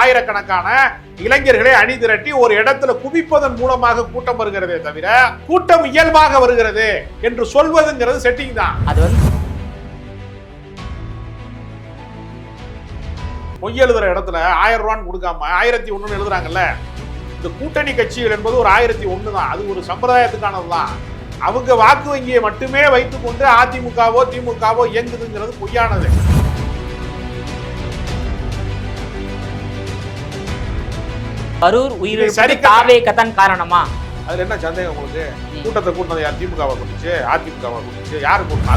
ஆயிரக்கணக்கான இளைஞர்களை அணி திரட்டி ஒரு இடத்துல குவிப்பதன் மூலமாக கூட்டம் வருகிறதே தவிர கூட்டம் இயல்பாக வருகிறது என்று சொல்வதுங்கிறது செட்டிங் தான். அது வந்து பொய் எழுதுற இடத்துல 1000 ரூபான்னு கொடுக்காம 1001 எழுதுறாங்கல்ல. இந்த கூட்டணி கட்சிகள் என்பது ஒரு 1001 தான். அது ஒரு சம்பிரதாயத்துக்கானதுதான். அவங்க வாக்கு வங்கியை மட்டுமே வைத்துக் கொண்டு அதிமுகவோ திமுகவோ இயங்குதுங்கிறது பொய்யானது. கரூர் உயிரிழப்பு தாவேக்கத்தான் காரணமா? அதுல என்ன சந்தேகம் உங்களுக்கு? கூட்டத்தை கூட்டினது யார்? திமுகவை கூட்டுச்சு, அதிமுகவை கூட்டுச்சு, யாரு கூட்டினா?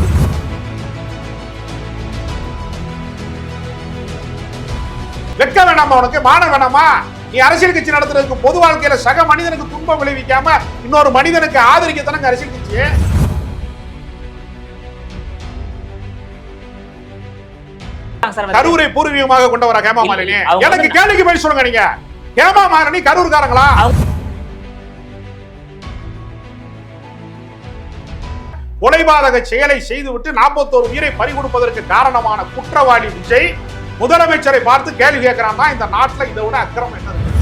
வெட்க வேணாமா உனக்கு? மானம் வேணாமா? நீ அரசியல் கட்சி நடத்துறதுக்கு பொது வாழ்க்கையில சக மனிதனுக்கு துன்பம் விளைவிக்காம இன்னொரு மனிதனுக்கு ஆதரிக்கத்தானங்க அரசியல் கட்சி. கரூரை பூர்வீகமாக கொண்டவரா ஹேமா மாலினி? எனக்கு கேள்விக்கு பதில் சொல்லுங்க. நீங்க ஹேமா மாலினி கரூர்காரங்களா? கொலைபாதக செயலை செய்துவிட்டு 41 உயிரை பறிகொடுப்பதற்கு காரணமான குற்றவாளி விஜய் முதலமைச்சரை பார்த்து கேள்வி கேட்கிறான்னா இந்த நாட்டில் இதை விட அக்கிரமம் என்ன இருக்கு?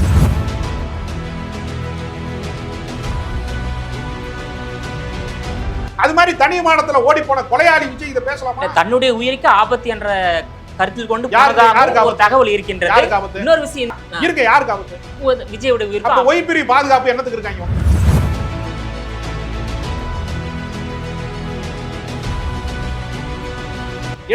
அது மாதிரி தனி மாநிலத்துல ஓடி போன கொலையாளி விஜய் இதை பேசலாமா? தன்னுடைய உயிருக்கு ஆபத்து என்ற கருத்தில் கொண்டு ஒரு தகவல் இருக்கின்றது. இன்னொரு விஷயம் இருக்கு. யாருக்கு ஆபத்து? விஜயோட உயிருக்கு. ஒய்பிரி பாதுகாப்பு என்னத்துக்கு இருக்காங்க?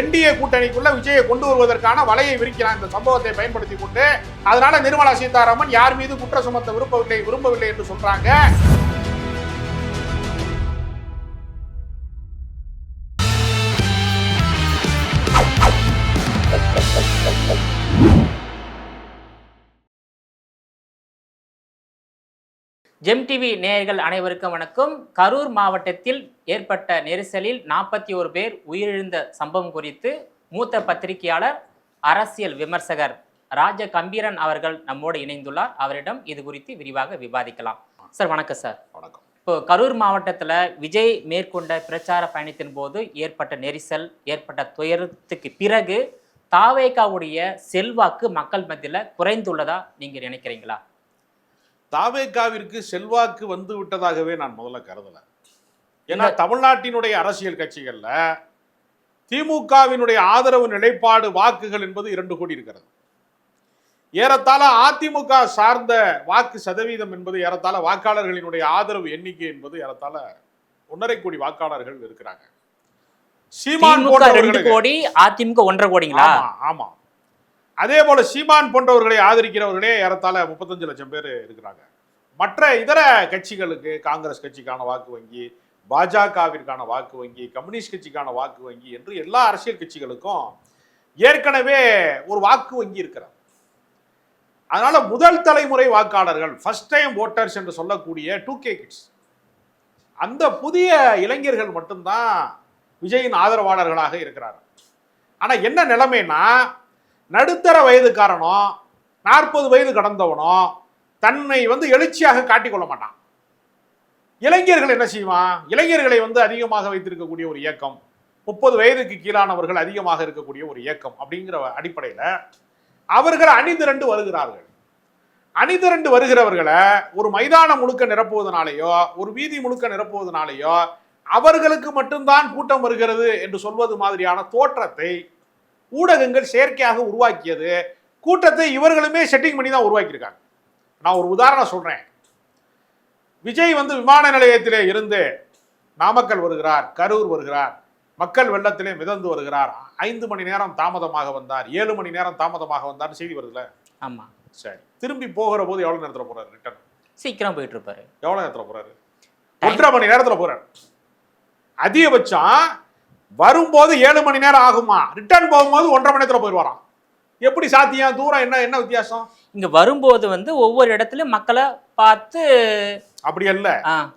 என்டிஏ கூட்டணிக்குள்ள விஜயை கொண்டு வருவதற்கான வலையை விரிக்கிறான் இந்த சம்பவத்தை பயன்படுத்தி கொண்டு. அதனால நிர்மலா சீதாராமன் யார் மீது குற்ற சுமத்த விரும்பவில்லை என்று சொல்றாங்க. ஜெம் டிவி நேயர்கள் அனைவருக்கும் வணக்கம். கரூர் மாவட்டத்தில் ஏற்பட்ட நெரிசலில் 41 பேர் உயிரிழந்த சம்பவம் குறித்து மூத்த பத்திரிகையாளர் அரசியல் விமர்சகர் ராஜ கம்பீரன் அவர்கள் நம்மோடு இணைந்துள்ளார். அவரிடம் இது குறித்து விரிவாக விவாதிக்கலாம். சார் வணக்கம். சார் வணக்கம். இப்போ கரூர் மாவட்டத்தில் விஜய் மேற்கொண்ட பிரச்சார பயணத்தின் போது ஏற்பட்ட நெரிசல், ஏற்பட்ட துயரத்துக்கு பிறகு தாவேகாவுடைய செல்வாக்கு மக்கள் மத்தியில் குறைந்துள்ளதா நீங்க நினைக்கிறீங்களா? தாவேகாவிற்கு செல்வாக்கு வந்து விட்டதாகவே நான் முதல்ல கருதல. ஏன்னா தமிழ்நாட்டினுடைய அரசியல் கட்சிகள்ல திமுகவினுடைய ஆதரவு நிலைப்பாடு வாக்குகள் என்பது 2 கோடி இருக்கிறது. ஏறத்தாழ அதிமுக சார்ந்த வாக்கு சதவீதம் என்பது ஏறத்தாழ வாக்காளர்களினுடைய ஆதரவு எண்ணிக்கை என்பது ஏறத்தாழ 1.5 கோடி வாக்காளர்கள் இருக்கிறாங்க. சீமான் 2 கோடி, அதிமுக 1.5 கோடிங்களா? ஆமா. அதே போல சீமான் போன்றவர்களை ஆதரிக்கிறவர்களே ஏறத்தாழ 35 லட்சம் பேர் இருக்கிறாங்க. மற்ற இதர கட்சிகளுக்கு காங்கிரஸ் கட்சிக்கான வாக்கு வங்கி, பாஜகவிற்கான வாக்கு வங்கி, கம்யூனிஸ்ட் கட்சிக்கான வாக்கு வங்கி என்று எல்லா அரசியல் கட்சிகளுக்கும் ஏற்கனவே ஒரு வாக்கு வங்கி இருக்கிறது. அதனால முதல் தலைமுறை வாக்காளர்கள், ஃபர்ஸ்ட் டைம் ஓட்டர்ஸ் என்று சொல்லக்கூடிய 2K கிட்ஸ், அந்த புதிய இளைஞர்கள் மட்டும்தான் விஜயின் ஆதரவாளர்களாக இருக்கிறார்கள். ஆனா என்ன நிலைமைன்னா, நடுத்தர வயதுக்காரனோ 40 வயது கடந்தவனோ தன்னை எழுச்சியாக காட்டிக்கொள்ள மாட்டான். இளைஞர்கள் என்ன செய்வான்? இளைஞர்களை அதிகமாக வைத்திருக்கக்கூடிய ஒரு இயக்கம், 30 வயதுக்கு கீழானவர்கள் அதிகமாக இருக்கக்கூடிய ஒரு இயக்கம் அப்படிங்கிற அடிப்படையில் அவர்கள் அணிதிரண்டு வருகிறார்கள். அணிதிரண்டு வருகிறவர்களை ஒரு மைதானம் முழுக்க நிரப்புவதனாலேயோ ஒரு வீதி முழுக்க நிரப்புவதனாலேயோ அவர்களுக்கு மட்டும்தான் கூட்டம் வருகிறது என்று சொல்வது மாதிரியான தோற்றத்தை ஊடகங்கள் செயற்கையாக உருவாக்கியது. கூட்டத்தை இவர்களுமே செட்டிங் பண்ணி தான் உருவாக்கியிருக்காங்க. நான் ஒரு உதாரணம் சொல்றேன். விஜய் விமான நிலையத்திலே இருந்து நாமக்கல் வருகிறார், கரூர் வருகிறார், மக்கள் வெள்ளத்திலே மிதந்து வருகிறார். 5 மணி நேரம் தாமதமாக வந்தார், 7 மணி நேரம் தாமதமாக வந்தார் செய்தி வருதுல. ஆமா, சரி. திரும்பி போகிற போது எவ்வளவு நேரத்துல போறாரு? ரிட்டர்ன் சீக்கிரம் போயிட்டு இருப்பாரு. எவ்வளவு நேரத்துல போறாரு? 1.5 மணி நேரத்துல போறாரு. அதிகபட்சம் வரும்போது 7 மணி நேரம் ஆகுமா, ரிட்டர்ன் போகும்போது 1.5 மணி நேரத்துல போயிடுவாராம். எப்படி சாத்தியம்? தூரம் என்ன வித்தியாசம்? இங்க வரும்போது ஒவ்வொரு இடத்துலயும் மக்களை பார்த்து அப்படி அல்ல.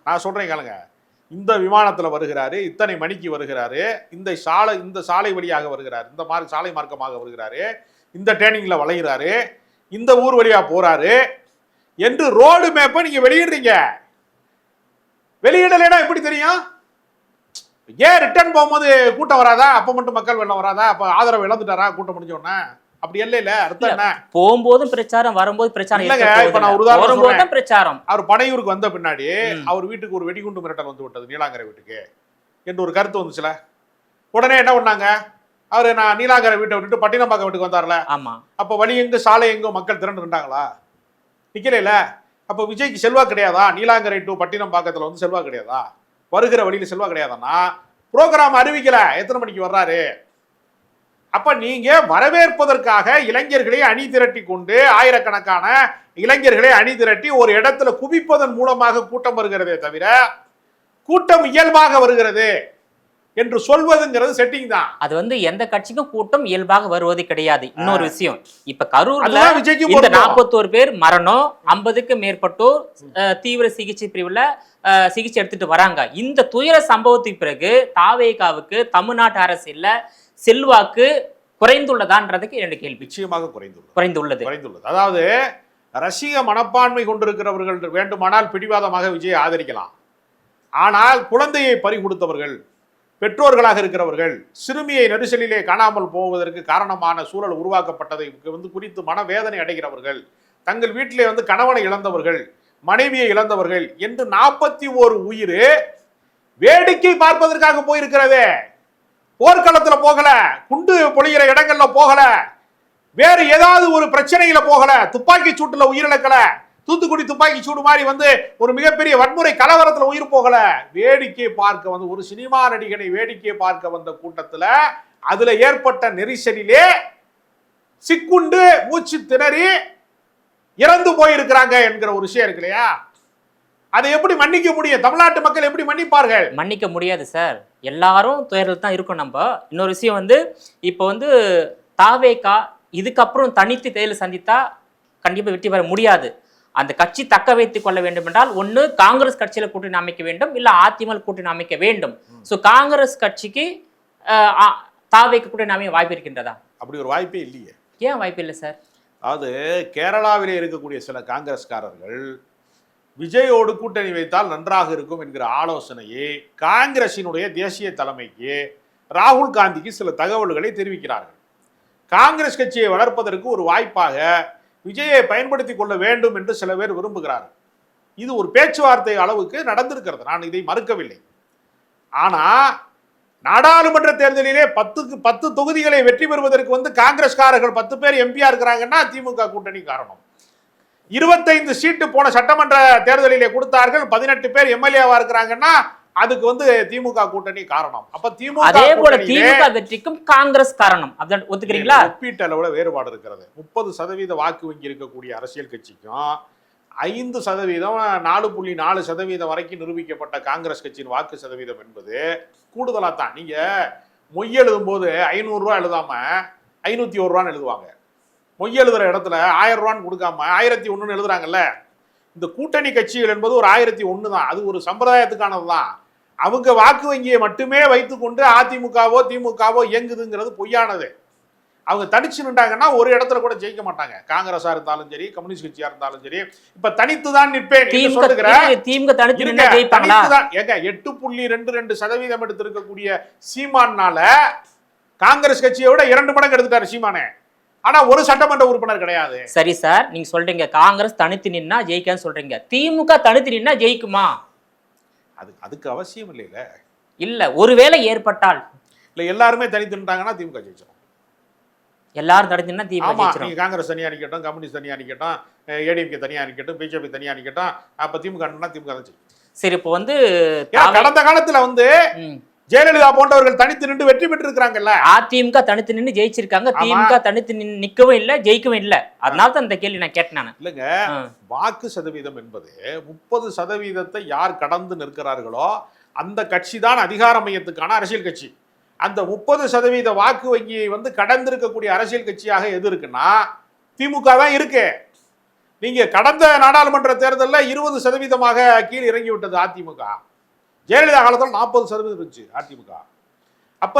நான் சொல்றேன் கேளுங்க. இந்த விமானத்துல வருகிறாரு, இத்தனை மணிக்கு வருகிறாரு, இந்த சாலை வழியாக வருகிறாரு, இந்த மாதிரி சாலை மார்க்கமாக வருகிறாரு, இந்த டேர்னிங்ல வளைகிறாரு, இந்த ஊர் வழியா போறாரு என்று ரோடு மேப்பை நீங்க வெளியிடுறீங்க. வெளியிடலைன்னா எப்படி தெரியும்? ஏன் ரிட்டர்ன் போகும்போது கூட்டம் வராதா? அப்ப மட்டும் மக்கள் வெள்ளம் வராதா? அப்ப ஆதரவு இழந்துட்டாரா கூட்டம் முடிஞ்ச உடனே? அப்படி இல்ல அர்த்தம் என்ன? போகும்போதும் பிரச்சாரம், வரும்போது பிரச்சாரம். இல்லங்க, இப்ப நான் ஒரு உதாரணம் சொல்றேன். பிரச்சாரம். அவர் பனையூருக்கு வந்த பின்னாடி அவர் வீட்டுக்கு ஒரு வெடிகுண்டு மிரட்டல் வந்து விட்டது, நீலாங்கரை வீட்டுக்கு என்று ஒரு கருத்து வந்துச்சுல. உடனே என்ன பண்ணாங்க, அவரு நான் நீலாங்கரை வீட்டை விட்டுட்டு பட்டினப்பாக்கம் வீட்டுக்கு வந்தார்ல. ஆமா. அப்ப வழி எங்க சாலை எங்கோ மக்கள் திரண்டு இருந்தாங்களா? நிக்கல. அப்ப விஜய்க்கு செல்வா கிடையாதா? நீலாங்கரை டு பட்டினப்பாக்கத்துல வந்து செல்வா கிடையாதா? வருகிற வழியில செல்வா கிடையாதான்னா புரோகிராம் அறிவிக்கல எத்தனை மணிக்கு வர்றாரு. அப்ப நீங்க வரவேற்பதற்காக இளைஞர்களை அணி திரட்டி கொண்டு, ஆயிரக்கணக்கான இளைஞர்களை அணி திரட்டி ஒரு இடத்துல குவிப்பதன் மூலமாக கூட்டம் வருகிறதே தவிர கூட்டம் இயல்பாக வருகிறது என்று சொல்வதுங்கிறது செட்டிங் தான். அது வந்து எந்த கட்சிக்கும் கூட்டம் இயல்பாக வருவது கிடையாது. இன்னொரு விஷயம், இப்ப கரூர்ல இந்த 41 பேர் மரணம், 50க்கு மேற்பட்டோர் தீவிர சிகிச்சை பிரிவுல சிகிச்சை எடுத்துட்டு வராங்க. இந்த துயர சம்பவத்துக்கு பிறகு தாவேகாவுக்கு தமிழ்நாட்டு அரசியல்ல செல்வாக்கு குறைந்துள்ளதான்றதுக்கு என்னுடைய கேள்வி. நிச்சயமாக குறைந்துள்ளது. அதாவது ரசிக மனப்பான்மை கொண்டிருக்கிறவர்கள் வேண்டுமானால் பிடிவாதமாக விஜயை ஆதரிக்கலாம். ஆனால் குழந்தையை பறி கொடுத்தவர்கள், பெற்றோர்களாக இருக்கிறவர்கள், சிறுமியை நெரிசலிலே காணாமல் போவதற்கு காரணமான சூழல் உருவாக்கப்பட்டதை குறித்து மனவேதனை அடைகிறவர்கள், தங்கள் வீட்டிலே கணவனை இழந்தவர்கள், மனைவியை இழந்தவர்கள் என்று 41 உயிர் வேடிக்கை பார்ப்பதற்காக போயிருக்கிறதே. போர்க்களத்துல போகல, குண்டு பொழிகிற இடங்கள்ல போகல, வேறு ஏதாவது ஒரு பிரச்சனையில போகல, துப்பாக்கி சூட்டுல உயிரிழக்கல, தூத்துக்குடி துப்பாக்கி சூடு மாதிரி ஒரு மிகப்பெரிய வன்முறை கலவரத்துல உயிர் போகல. வேடிக்கை பார்க்க ஒரு சினிமா நடிகனை வேடிக்கை பார்க்க வந்த கூட்டத்துல அதுல ஏற்பட்ட நெரிசலிலே சிக்குண்டு மூச்சு திணறி இறந்து போயிருக்கிறாங்க என்கிற ஒரு விஷயம் இருக்கு இல்லையா? அதை எப்படி மன்னிக்க முடியும்? தமிழ்நாட்டு மக்கள் எப்படி மன்னிப்பார்கள்? மன்னிக்க முடியாது சார். எல்லாரும் துயரில் தான் இருக்கும். நம்ம இன்னொரு விஷயம் இப்போ தாவேகா இதுக்கப்புறம் தனித்து தேர்தல் சந்தித்தா கண்டிப்பா வெற்றி பெற முடியாது. அந்த கட்சி தக்க வைத்துக் கொள்ள வேண்டும் என்றால் ஒன்று காங்கிரஸ் கட்சியில கூட்டணி அமைக்க வேண்டும், இல்ல அதிமுக கூட்டணி அமைக்க வேண்டும். சோ காங்கிரஸ் கட்சிக்கு தாவேகா கூட்டணி அமைய வாய்ப்பு இருக்கின்றதா? அப்படி ஒரு வாய்ப்பே இல்லையே. ஏன் வாய்ப்பு இல்லை சார்? அதாவது கேரளாவிலே இருக்கக்கூடிய சில காங்கிரஸ்காரர்கள் விஜயோடு கூட்டணி வைத்தால் நன்றாக இருக்கும் என்கிற ஆலோசனையை காங்கிரசினுடைய தேசிய தலைமைக்கு ராகுல் காந்திக்கு சில தகவல்களை தெரிவிக்கிறார்கள். காங்கிரஸ் கட்சியை வளர்ப்பதற்கு ஒரு வாய்ப்பாக விஜயை பயன்படுத்திக் கொள்ள வேண்டும் என்று சில பேர் விரும்புகிறார்கள். இது ஒரு பேச்சுவார்த்தை அளவுக்கு நடந்திருக்கிறது, நான் இதை மறுக்கவில்லை. ஆனா நாடாளுமன்ற தேர்தலிலே 10 தொகுதிகளை வெற்றி பெறுவதற்கு காங்கிரஸ்காரர்கள் 10 பேர் எம்பியா இருக்கிறாங்கன்னா திமுக கூட்டணி காரணம். 25 சீட்டு போன சட்டமன்ற தேர்தலிலே கொடுத்தார்கள், 18 பேர் எம்எல்ஏவா இருக்கிறாங்கன்னா அதுக்கு திமுக கூட்டணி காரணம். அப்ப திமுக அதே போல திமுக வெற்றிக்கும் காங்கிரஸ் காரணம். அத ஒத்துக்கிறீங்களா? ஒப்பீட்டு அளவுல வேறுபாடு இருக்கிறது. 30% வாக்கு வங்கி இருக்கக்கூடிய அரசியல் கட்சிக்கும் 5%, 4.4% வரைக்கும் நிரூபிக்கப்பட்ட காங்கிரஸ் கட்சியின் வாக்கு சதவீதம் என்பது கூடுதலா தான். நீங்க மொய் எழுதும் போது 500 ரூபாய் எழுதாம 501 ரூபான்னு எழுதுவாங்க. மொய் எழுதுற இடத்துல 1000 ரூபான்னு கொடுக்காம 1001 எழுதுறாங்கல்ல. இந்த கூட்டணி கட்சிகள் என்பது ஒரு 1001 தான். அது ஒரு சம்பிரதாயத்துக்கானது தான். அவங்க வாக்கு வங்கியை மட்டுமே வைத்துக்கொண்டு அதிமுகவோ திமுகவோ இயங்குதுங்கிறது பொய்யானது. அவங்க தனிச்சு நின்றாங்கன்னா ஒரு இடத்துல கூட ஜெயிக்க மாட்டாங்க. காங்கிரஸா இருந்தாலும் சரி, கம்யூனிஸ்ட் கட்சியா இருந்தாலும் சரி. இப்ப தனித்துதான் நிற்பேன் சொல்லுகிறேன். 8.22% எடுத்திருக்கக்கூடிய சீமானால காங்கிரஸ் கட்சியோட 2 மடங்கு எடுத்துட்டாரு சீமானே. ஆனா ஒரு சட்டமன்ற உறுப்பினர் கிடையாது. சரி சார், நீங்க சொல்றீங்க காங்கிரஸ் தனித்து நின்னா ஜெயிக்கான்னு சொல்றீங்க. திமுக தனித்து நின்னா ஜெயிக்குமா? அதுக்கு அவசியம் இல்லைல்ல. இல்ல, ஒருவேளை ஏற்பட்டால் இல்ல எல்லாருமே தனித்து நின்றாங்கன்னா திமுக ஜெயிச்சிடும். எல்லாரும் தனித்துன்னா திமுக ஜெயிச்சிடும். காங்கிரஸ் தனியா நிக்கட்டும், கம்யூனிஸ்ட் தனியா நிக்கட்டும், ஏடிஎம்கே தனியா நிக்கட்டும், பிஜேபி தனியா நிக்கட்டும், அப்ப திமுக திமுக தான் ஜெயிக்கும். சரி, இப்போ கடந்த காலத்துல ஜெயலலிதா போன்றவர்கள் தனித்து நின்று வெற்றி பெற்று இருக்காங்கல்ல. அதிமுக தனித்து நின்று ஜெயிச்சிருக்காங்க, திமுக தனித்து நிக்கவும் இல்ல ஜெயிக்கவும் இல்ல. அதனால தான் இந்த கேள்வி நான் கேட்டேன். இல்லங்க, வாக்கு சதவீதம் என்பது 30% யார் கடந்து நிற்கிறார்களோ அந்த கட்சி தான் அதிகார மையத்துக்கான அரசியல் கட்சி. அந்த 30% வாக்கு வங்கியை கடந்திருக்கக்கூடிய அரசியல் கட்சியாக எது இருக்குன்னா திமுக தான் இருக்கு. நீங்க கடந்த நாடாளுமன்ற தேர்தலில் 20% கீழ் இறங்கி விட்டது அதிமுக. ஜெயலலிதா காலத்தில் 40% இருந்துச்சு அதிமுக. அப்ப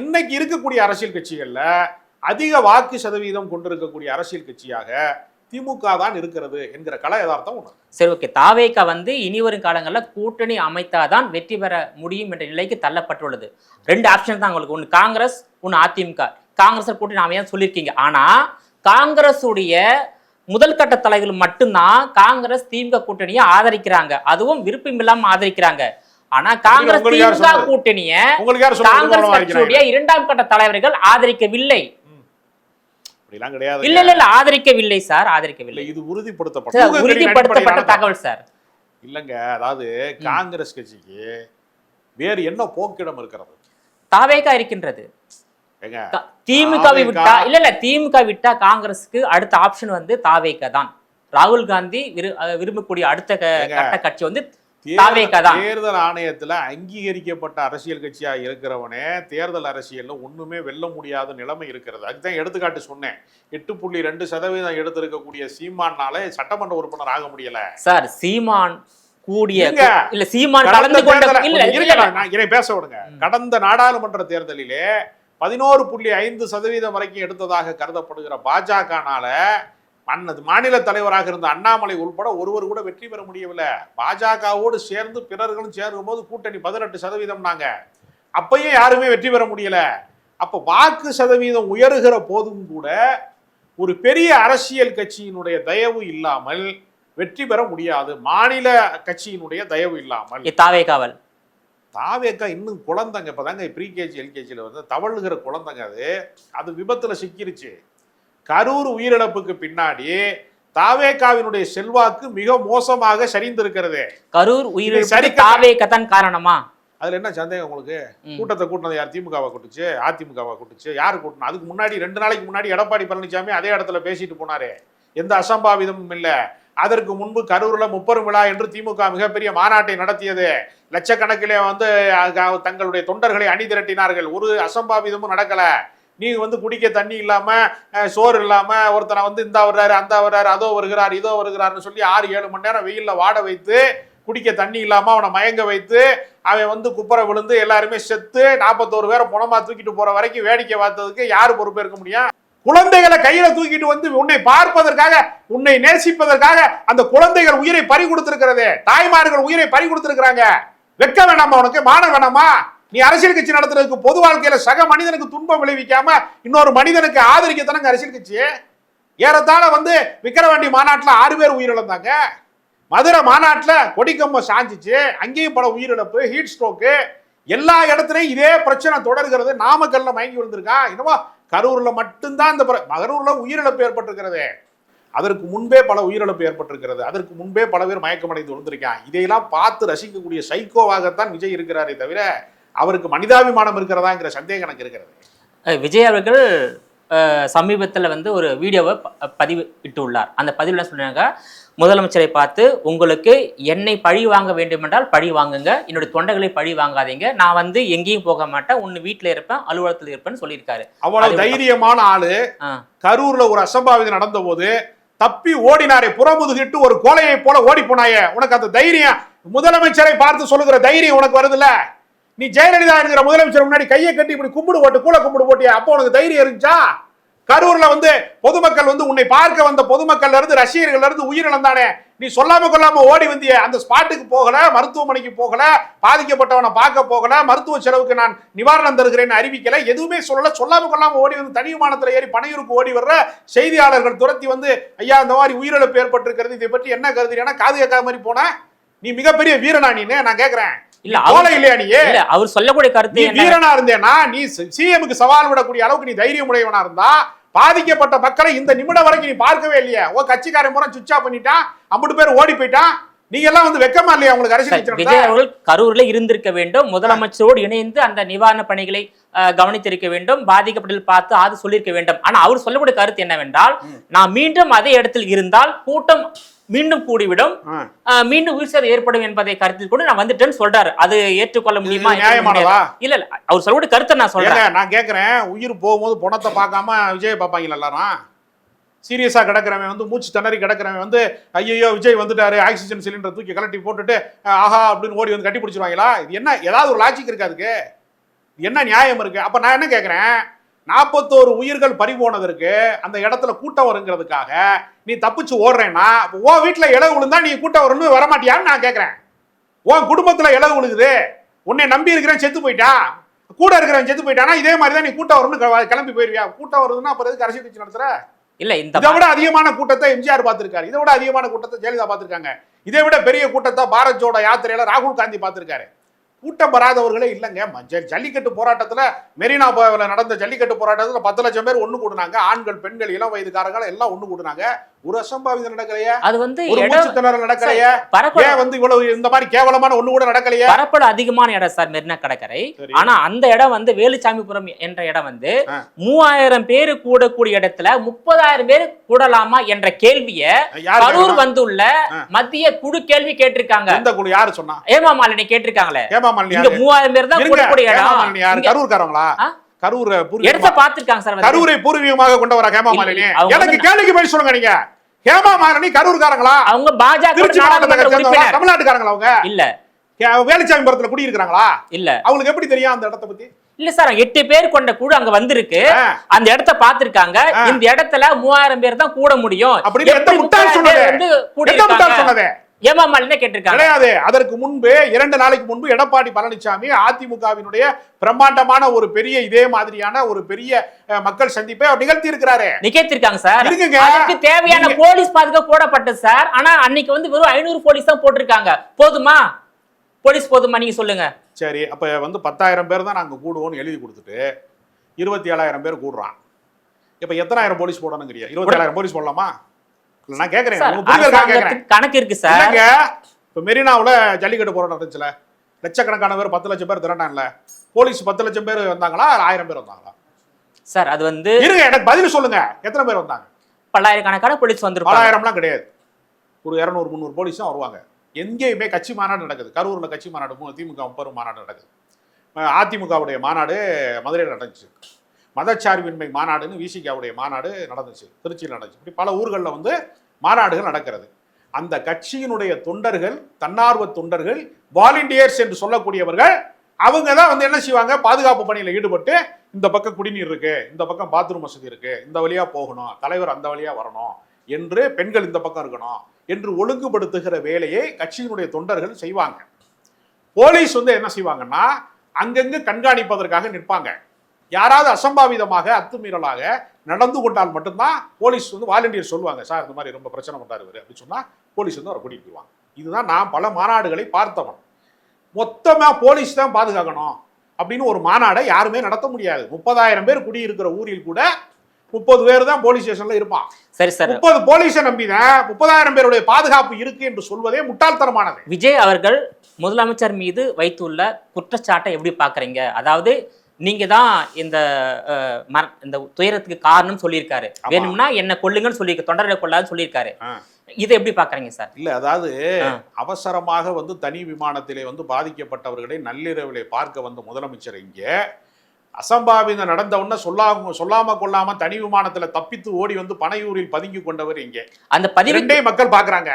இன்னைக்கு இருக்கக்கூடிய அரசியல் கட்சிகள்ல அதிக வாக்கு சதவீதம் கொண்டிருக்கக்கூடிய அரசியல் கட்சியாக திமுக தான் இருக்கிறது என்கிற கல யதார்த்தம் ஒண்ணு. சரி, ஓகே. தாவேகா இனி வரும் காலங்களில் கூட்டணி அமைத்தாதான் வெற்றி பெற முடியும் என்ற நிலைக்கு தள்ளப்பட்டுள்ளது. 2 ஆப்ஷன் தான் உங்களுக்கு, ஒன்று காங்கிரஸ், ஒன்று அதிமுக. காங்கிரஸ் கூட்டணி அமையாது சொல்லியிருக்கீங்க. ஆனா காங்கிரஸ் உடைய முதல் கட்ட தலைவர்கள் மட்டும்தான் காங்கிரஸ் திமுக கூட்டணியை ஆதரிக்கிறாங்க, அதுவும் விருப்பம் இல்லாம ஆதரிக்கிறாங்க. ஆனா காங்கிரஸ் திமுக கூட்டணிய காங்கிரஸ் கட்சியுடைய இரண்டாம் கட்ட தலைவர்கள் ஆதரிக்கவில்லை. இல்ல இல்ல இல்ல ஆதரிக்கவில்லை சார், ஆதரிக்கவில்லை. இது உறுதிப்படுத்தப்பட்ட தகவல் சார். இல்லங்க, அதாவது காங்கிரஸ் கட்சிக்கு வேறு என்ன போக்கிடம் இருக்கிறது? தாவேகா இருக்கின்றது. திமுகவை விட்டா திமுக விட்டா காங்கிரஸுக்கு அடுத்த ஆப்ஷன் வந்து தாவேகா தான். ராகுல் காந்தி விரும்பக்கூடிய அடுத்த கட்ட கட்சி வந்து தாவேகா தான். தேர்தல் ஆணையத்துல அங்கீகரிக்கப்பட்ட அரசியல் கட்சியா இருக்கிறவனே தேர்தல் அரசியல்ல ஒண்ணுமே வெல்ல முடியாத நிலைமை இருக்கிறது. அதுதான் எடுத்துக்காட்டு சொன்னேன். 8.2% எடுத்திருக்கக்கூடிய சீமானால சட்டமன்ற உறுப்பினர் ஆக முடியல சார். சீமான் கூடிய இல்ல சீமான் கலந்து கொண்ட இல்ல பேச விடுங்க. கடந்த நாடாளுமன்ற தேர்தலிலே 11.5% வரைக்கும் எடுத்ததாக கருதப்படுகிற பாஜகனால மாநில தலைவராக இருந்த அண்ணாமலை உள்பட ஒருவர் கூட வெற்றி பெற முடியவில்லை. பாஜகவோடு சேர்ந்து பிறர்களும் சேர்க்கும் போது கூட்டணி 18%. அப்பயும் யாருமே வெற்றி பெற முடியல. அப்ப வாக்கு சதவீதம் உயருகிற போதும் கூட ஒரு பெரிய அரசியல் கட்சியினுடைய தயவு இல்லாமல் வெற்றி பெற முடியாது. மாநில கட்சியினுடைய தயவு இல்லாமல் தாவேகா இன்னும் குழந்தைங்க. இப்பதாங்க ப்ரீகேஜி எல்கேஜியில் வந்து தவழுகிற குழந்தைங்க. அது விபத்துல சிக்கிருச்சு. கரூர் உயிரிழப்புக்கு பின்னாடி தாவேகாவினுடைய செல்வாக்கு மிக மோசமாக சரிந்திருக்கிறது. கரூர் உயிரிழப்பு தாவேகா தான் காரணமா? அதுல என்ன சந்தேகம் உங்களுக்கு? கூட்டத்தை கூட்டினது யார்? திமுகவா கூட்டுச்சு? அதிமுகவா கூட்டுச்சு? யாரு கூட்டணும்? அதுக்கு முன்னாடி 2 நாளைக்கு முன்னாடி எடப்பாடி பழனிசாமி அதே இடத்துல பேசிட்டு போனாரு. எந்த அசம்பாவிதமும் இல்லை. அதற்கு முன்பு கரூர்ல முப்பெரும் விழா என்று திமுக மிகப்பெரிய மாநாட்டை நடத்தியது. லட்சக்கணக்கிலே வந்து தங்களுடைய தொண்டர்களை அணிதிரட்டினார்கள். ஒரு அசம்பாவிதமும் நடக்கல. நீங்க வந்து குடிக்க தண்ணி இல்லாம சோறு இல்லாம ஒருத்தனை வந்து இந்த வர்றாரு அந்த வர்றாரு அதோ வருகிறார் இதோ வருகிறாருன்னு சொல்லி 6-7 மணி நேரம் வெயில்ல வாட வைத்து குடிக்க தண்ணி இல்லாம அவனை மயங்க வைத்து அவன் வந்து குப்பரை விழுந்து எல்லாருமே செத்து 41 பேரை புணமா தூக்கிட்டு போற வரைக்கும் வேடிக்கை பார்த்ததுக்கு யாரு பொறுப்பேற்க முடியும்? குழந்தைகளை கையில தூக்கிட்டு வந்து உன்னை பார்ப்பதற்காக உன்னை நேசிப்பதற்காக அந்த குழந்தைகள் உயிரை பறி கொடுத்திருக்கிறது. தாய்மார்கள் உயிரை பறி கொடுத்திருக்கிறாங்க. வெக்க வேணாமா? உனக்கு மானம் வேணாமா? நீ அரசியல் கட்சி நடத்துறதுக்கு பொது வாழ்க்கையில சக மனிதனுக்கு துன்பம் விளைவிக்காம இன்னொரு மனிதனுக்கு ஆதரிக்கத்தானங்க அரசியல் கட்சி. ஏறத்தாழ வந்து விக்கிரவாண்டி மாநாட்டுல 6 பேர் உயிரிழந்தாங்க. மதுரை மாநாட்டுல கொடிக்கம்பம் சாஞ்சிச்சு, அங்கேயும் பல உயிரிழப்பு, ஹீட் ஸ்ட்ரோக்கு. எல்லா இடத்துலயும் இதே பிரச்சனை தொடர்கிறது. நாமக்கல்ல மயங்கி விழுந்திருக்கான். என்னவோ கரூர்ல மட்டும்தான் இந்த கரூர்ல உயிரிழப்பு ஏற்பட்டிருக்கிறது. அதற்கு முன்பே பல உயிரிழப்பு ஏற்பட்டிருக்கிறது. அதற்கு முன்பே பல பேர் மயக்கமடைந்து விழுந்திருக்கான். இதையெல்லாம் பார்த்து ரசிக்கக்கூடிய சைக்கோவாகத்தான் விஜய் இருக்கிறாரே தவிர அவருக்கு மனிதாபிமானம் இருக்கிறதாங்கிற சந்தேகம் எனக்கு இருக்கிறது. விஜய் அவர்கள் சமீபத்தில் வந்து ஒரு வீடியோவை பதிவிட்டு உள்ளார். அந்த பதிவில் என்ன சொன்னாங்க, முதலமைச்சரை பார்த்து உங்களுக்கு என்னை பழி வாங்க வேண்டும் என்றால் பழி வாங்குங்க, என்னுடைய தொண்டைகளை பழி வாங்காதீங்க, நான் வந்து எங்கேயும் போக மாட்டேன், ஒன்னு வீட்டுல இருப்பேன் அலுவலகத்தில் இருப்பேன்னு சொல்லியிருக்காரு. அவ்வளவு தைரியமான ஆளு கரூர்ல ஒரு அசம்பாவிதம் நடந்த போது தப்பி ஓடினாரே, புறமுதுகிட்டு ஒரு கோலையை போல ஓடி போனாயே, உனக்கு அந்த தைரியம் முதலமைச்சரை பார்த்து சொல்லுகிற தைரியம் உனக்கு வருதுல்ல? நீ ஜெயலலிதா என்கிற முதலமைச்சர் முன்னாடி கையை கட்டி இப்படி கும்பிடு போட்டு கூல கும்பிடு போட்டியா? அப்போ உனக்கு தைரியம் இருந்துச்சா? கரூர்ல வந்து பொதுமக்கள் வந்து உன்னை பார்க்க வந்த பொதுமக்கள்ல இருந்து ரசிகர்கள்ல இருந்து உயிரிழந்தானே, நீ சொல்லாம கொள்ளாம ஓடி வந்திய. அந்த ஸ்பாட்டுக்கு போகல, மருத்துவமனைக்கு போகல, பாதிக்கப்பட்டவனை பார்க்க போகல, மருத்துவ செலவுக்கு நான் நிவாரணம் தருகிறேன்னு அறிவிக்கல, எதுவுமே சொல்லல. சொல்லாம கொள்ளாம ஓடி வந்து தனி விமானத்துல ஏறி பனையூருக்கு ஓடி வர்ற செய்தியாளர்கள் துரத்தி வந்து ஐயா இந்த மாதிரி உயிரிழப்பு ஏற்பட்டிருக்கிறது, இதை பற்றி என்ன கருதுறீங்கன்னா காது கேட்காத மாதிரி போன நீ மிகப்பெரிய வீரனா? நீன்னு நான் கேட்கிறேன். இல்ல இல்லையா? நீ அவர் சொல்லக்கூடிய கருத்து வீரனா இருந்தேன்னா நீ சிஎம்க்கு சவால் விடக்கூடிய அளவுக்கு நீ தைரியம் உடையவனா இருந்தா பாதிக்கப்பட்ட மக்களை இந்த நிமிடம் வரைக்கும் நீ பார்க்கவே இல்லையா? ஓ கட்சிக்காரன் முறை சுவிட்ச் ஆஃப் பண்ணிட்டான், 50 பேர் ஓடி போயிட்டான். நீங்க எல்லாம் வந்து வெக்கமா இல்லையா உங்களுக்கு? அரசியல் விஜய் அவர்கள் கரூர்ல இருந்திருக்க வேண்டும், முதலமைச்சரோடு இணைந்து அந்த நிவாரண பணிகளை கவனித்திருக்க வேண்டும், பாதிக்கப்பட்டதில் பார்த்து அது சொல்லியிருக்க வேண்டும். ஆனா அவர் சொல்லக்கூடிய கருத்து என்னவென்றால், நான் மீண்டும் அதே இடத்தில் இருந்தால் கூட்டம் மீண்டும் கூடிவிடும், மீண்டும் உயிர் சேதம் ஏற்படும் என்பதை கருத்தில் கொண்டு நான் வந்துட்டேன்னு சொல்றாரு. அது ஏற்றுக்கொள்ள முடியுமா? நியாயமானதா? இல்ல அவர் சொல்லக்கூடிய கருத்தை நான் சொல்றேன். நான் கேட்கிறேன், உயிர் போகும்போது பணத்தை பார்க்காம விஜய் பார்ப்பாங்க எல்லாரும். சீரியஸா கிடக்கிறவன் வந்து மூச்சு திணறி கிடக்கிறவன் வந்து ஐயோ விஜய் வந்துட்டாரு ஆக்சிஜன் சிலிண்டர் தூக்கி கலட்டி போட்டுட்டு ஆஹா அப்படின்னு ஓடி வந்து கட்டி பிடிச்சிருவாங்களா? இது என்ன? ஏதாவது ஒரு லாஜிக் இருக்கு அதுக்கு? என்ன நியாயம் இருக்கு? அப்ப நான் என்ன கேட்கிறேன், 41 உயிர்கள் பறிபோனதற்கு அந்த இடத்துல கூட்டம் வருங்கிறதுக்காக நீ தப்பிச்சு ஓடுறேன்னா உன் வீட்டுல இலவு விழுந்தா நீ கூட்டம் வரும்னு வரமாட்டியான்னு நான் கேட்கிறேன். உன் குடும்பத்துல இலவு விழுகுது, உன்னை நம்பி இருக்கிறேன், செத்து போயிட்டான், கூட இருக்கிறவன் செத்து போயிட்டானா இதே மாதிரி தான் நீ கூட்டம் வரும்னு கிளம்பி போயிருவியா? கூட்டம் வருதுன்னா அப்புறம் எதுக்கு அரசியல் கட்சி நடத்துற? இல்ல இந்த இதை விட அதிகமான கூட்டத்தை எம்ஜிஆர் பார்த்திருக்காரு, இதை விட அதிகமான கூட்டத்தை ஜெயலலிதா பார்த்திருக்காங்க, இதை விட பெரிய கூட்டத்தை பாரத் ஜோடோ யாத்திரையில ராகுல் காந்தி பார்த்திருக்காரு. கூட்டம் வராதவர்களே இல்லைங்க. ஜல்லிக்கட்டு போராட்டத்துல மெரினா நடந்த ஜல்லிக்கட்டு போராட்டத்துல 10 லட்சம் பேர் ஒண்ணு கூடுனாங்க. ஆண்கள், பெண்கள், இளம் வயதுக்காரர்கள் எல்லாம் ஒண்ணு கூடுனாங்க. ஒரு அசம்பாவிதம் நடக்கலையே, அது வந்து ஒரு மூச்சு திணறல் நடக்கலையே, ஏன் வந்து இவ்வளவு இந்த மாதிரி கேவலமான ஒண்ணு கூட நடக்கலையே? பரப்பளவு அதிகமான இடம் சார் மெரினா கடற்கரை. ஆனா அந்த இடம் வந்து வேலுச்சாமிபுரம் என்ற இடம் வந்து 3000 பேரு கூடக்கூடிய இடத்துல 30,000 பேர் கூடலாமா என்ற கேள்வியை கரூர் வந்துள்ள மத்திய குழு கேள்வி கேட்டிருக்காங்க. இந்த குழு யாரு சொன்னா? ஹேமா மாலினி கேட்டிருக்காங்களே. ஹேமா மாலினி 3000 பேர் தான் கூடக்கூடிய இடம். கரூர்காரங்களா? கரூர் இடத்தை பார்த்திருக்காங்க சார். கரூரை பூர்வீகமாக கொண்டவரா ஹேமா மாலினி? எனக்கு கேள்விக்கு பதில் சொல்லுங்க. நீங்க ஹேமா மாலினி கரூர்காரங்களா? அவங்க பாஜக தமிழ்நாட்டுக்காரங்களா? அவங்க இல்ல வேலுச்சாமிபுரத்துல குடி இருக்கிறாங்களா? இல்ல. அவங்களுக்கு எப்படி தெரியும் அந்த இடத்தை பத்தி? இல்ல சார், 8 பேர் கொண்ட குழு அங்க வந்திருக்கு, அந்த இடத்தை பார்த்திருக்காங்க. இந்த இடத்துல 3000 பேர் தான் கூட முடியும் அப்படின்னு எந்த முட்டாள் சொன்னது? ஹேமா மாலினி கேட்டிருக்காங்க. கிடையாது. அதற்கு முன்பு 2 நாளைக்கு முன்பு எடப்பாடி பழனிசாமி அதிமுகவினுடைய பிரம்மாண்டமான ஒரு பெரிய இதே மாதிரியான ஒரு பெரிய மக்கள் சந்திப்பை அவர் நிகழ்த்தி இருக்கிறாரு. நிகழ்த்திருக்காங்க சார். அதுக்கு தேவையான போலீஸ் பாதுகாப்பு போடப்பட்டது சார். ஆனா அன்னைக்கு வந்து வெறும் 500 போலீஸ் தான் போட்டிருக்காங்க. போதுமா? போலீஸ் போதுமா? நீங்க சொல்லுங்க. சரி, அப்ப வந்து 10,000 பேர் தான் நாங்க கூடுவோம்னு எழுதி கொடுத்துட்டு 27,000 பேர் கூடுறான். இப்ப எத்தனாயிரம் போலீஸ் போடணுங்கிறியா? 27,000 போலீஸ் போடலாமா? நான் கேக்குறேன், கணக்கு இருக்கு சார். இப்ப மெரினாவுல ஜல்லிக்கட்டு போராட்டம் நடந்துச்சுல, லட்சக்கணக்கான பேர் 10 லட்சம் பேர் திரண்டான்ல, போலீஸ் 10 லட்சம் பேர் வந்தாங்களா? 1000 பேர் வந்தாங்களா? சார் அது வந்து இருங்க, எனக்கு பதில் சொல்லுங்க. எத்தனை பேர் வந்தாங்க? பல்லாயிரக்கணக்கான போலீஸ் வந்திருப்பாங்க. 1000லாம் கிடையாது, ஒரு 200-300 போலீஸ் தான் வருவாங்க. எங்கேயுமே கட்சி மாநாடு நடக்குது. கரூர்ல கட்சி மாநாடு, திமுக 30 மாநாடு நடக்குது. அதிமுகவுடைய மாநாடு மதுரையில் நடந்துச்சு. மதச்சார்பின்மை மாநாடுன்னு விசிகாவுடைய மாநாடு நடந்துச்சு, திருச்சியில் நடந்துச்சு. இப்படி பல ஊர்களில் வந்து மாநாடுகள் நடக்கிறது. அந்த கட்சியினுடைய தொண்டர்கள், தன்னார்வ தொண்டர்கள், வாலண்டியர்ஸ் என்று சொல்லக்கூடியவர்கள், அவங்க தான் வந்து என்ன செய்வாங்க? பாதுகாப்பு பணியில் ஈடுபட்டு இந்த பக்கம் குடிநீர் இருக்கு, இந்த பக்கம் பாத்ரூம் வசதி இருக்கு, இந்த வழியா போகணும், தலைவர் அந்த வழியா வரணும் என்று, பெண்கள் இந்த பக்கம் இருக்கணும் என்று ஒழுங்குபடுத்துகிற வேலையை கட்சியினுடைய தொண்டர்கள் செய்வாங்க. போலீஸ் வந்து என்ன செய்வாங்கன்னா அங்கங்கு கண்காணிப்பதற்காக நிற்பாங்க. யாராவது அசம்பாவிதமாக அத்துமீறலாக நடந்து கொண்டால் மட்டும்தான் போலீஸ் வந்து வாலண்டியர் சொல்லுவாங்க, சார் இந்த மாதிரி ரொம்ப பிரச்சனை பண்றாரு அப்படின்னு சொன்னா போலீஸ் வந்து அவரை கூட்டிட்டு போவாங்க. இதுதான் நான் பல மாநாடுகளை பார்த்தவன். மொத்தமா போலீஸ் தான் பாதுகாக்கணும் அப்படின்னு ஒரு மாநாடை யாருமே நடத்த முடியாது. 30,000 பேர் குடியிருக்கிற ஊரில் கூட 30 பேர் தான் போலீஸ் ஸ்டேஷன்ல இருப்பான். சரி சார், 30 போலீஸை நம்பிதான் 30,000 பேருடைய பாதுகாப்பு இருக்கு என்று சொல்வதே முட்டாள்தனமானது. விஜய் அவர்கள் முதலமைச்சர் மீது வைத்துள்ள குற்றச்சாட்டை எப்படி பாக்குறீங்க? அதாவது நீங்க தான் இந்த துயரத்துக்கு காரணம் சொல்லியிருக்காரு, வேணும்னா என்ன கொல்லுங்கன்னு சொல்லியிருக்க, தொண்டரை கொள்ளாதுன்னு சொல்லியிருக்காரு. இதை எப்படி பாக்குறீங்க சார்? இல்ல, அதாவது அவசரமாக வந்து தனி விமானத்திலே வந்து பாதிக்கப்பட்டவர்களை நள்ளிரவிலே பார்க்க வந்த முதலமைச்சர் இங்கே அசம்பாவிதம் நடந்த உடனே சொல்லாம கொள்ளாம தனி விமானத்துல தப்பித்து ஓடி வந்து பனையூரில் பதுங்கி கொண்டவர் இங்கே. அந்த 12 மக்கள் பாக்குறாங்க.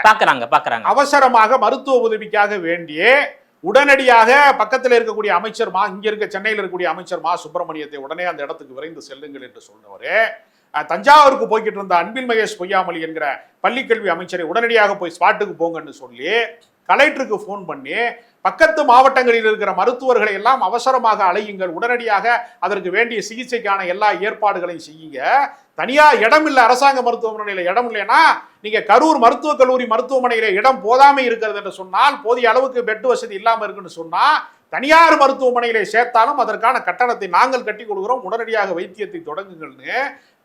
அவசரமாக மருத்துவ உதவிக்காக வேண்டிய உடனடியாக பக்கத்தில் இருக்கக்கூடிய அமைச்சர் இங்க இருக்க சென்னையில் இருக்கக்கூடிய அமைச்சர் மா சுப்பிரமணியத்தை உடனே அந்த இடத்துக்கு விரைந்து செல்லுங்கள் என்று சொன்னவரே, தஞ்சாவூருக்கு போய்கிட்டு இருந்த அன்பில் மகேஷ் பொய்யாமொழி என்கிற பள்ளிக்கல்வி அமைச்சரை உடனடியாக போய் ஸ்பாட்டுக்கு போங்கன்னு சொல்லி கலெக்டருக்கு போன் பண்ணி பக்கத்து மாவட்டங்களில் இருக்கிற மருத்துவர்களை எல்லாம் அவசரமாக அழையுங்கள், உடனடியாக அதற்கு வேண்டிய சிகிச்சைக்கான எல்லா ஏற்பாடுகளையும் செய்யுங்க. தனியா இடம் இல்லை, அரசாங்க மருத்துவமனையில இடம் இல்லைன்னா நீங்க கரூர் மருத்துவக் கல்லூரி மருத்துவமனையில இடம் போதாமை இருக்கிறது என்று சொன்னால், போதிய அளவுக்கு பெட் வசதி இல்லாம இருக்குன்னு சொன்னா தனியார் மருத்துவமனையிலே சேர்த்தாலும் அதற்கான கட்டணத்தை நாங்கள் கட்டி கொடுக்கிறோம், உடனடியாக வைத்தியத்தை தொடங்குங்கள்னு